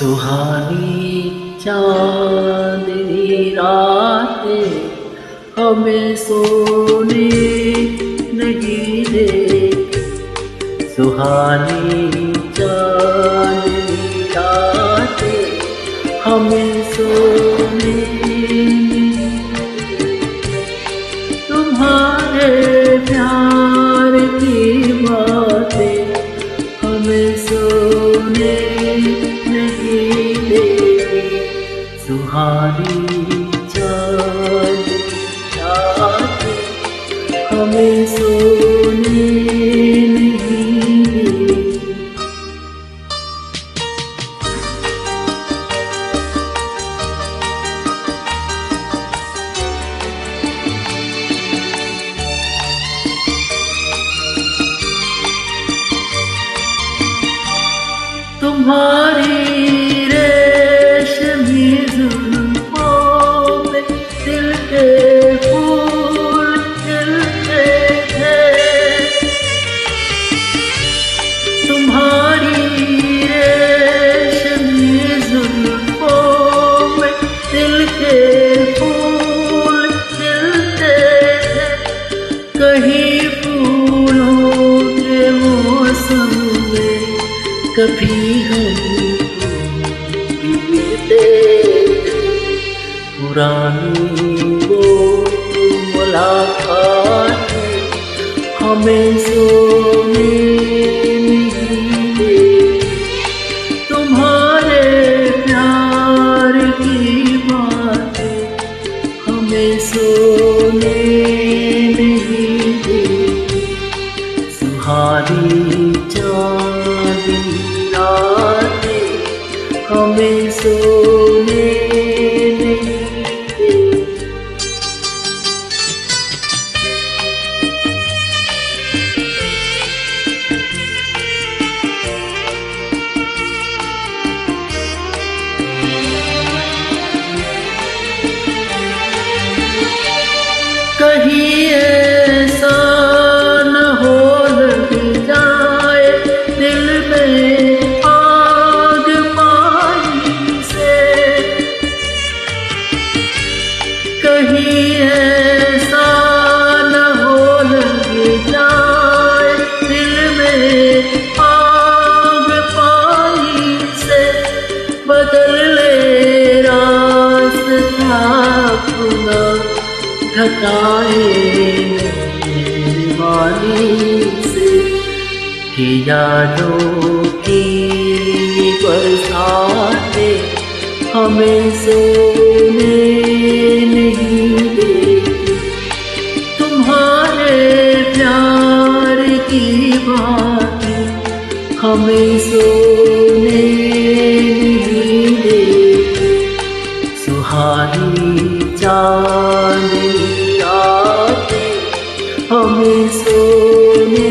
सुहानी चांदनी रातें हमें सोने नहीं देती। सुहानी चांदनी रातें हमें सोने नहीं देती। तुम्हारे प्यार की बातें हमें सोने नहीं देती। सुहानी चांदनी रातें हमें सोने नहीं देती। तुम्हारी रेशमी जुल्फों में दिल के फूल खिलते थे। तुम्हारी रेशमी जुल्फों में दिल के फूल खिलते थे। कहीं फूलों के मौसम में कभी हम मिलते थे। पुरानी वो मुलाकात हमें सोने नहीं देती। तुम्हारे प्यार की बातें हमें सोने नहीं देती। सुहानी चांदनी रातें हमें सोने नहीं देती। कहीं ऐसा न हो लग जाए दिल में आग पानी से। कहीं ऐसा न हो लग जाए दिल में आग पानी से। बदल ले रास्ता अपना घटाए वाली से। कि यादों की बरसातें हमें सोने नहीं देती। तुम्हारे प्यार की बातें हमें सोने नहीं देती। सुहानी चांदनी रातें हमें सोने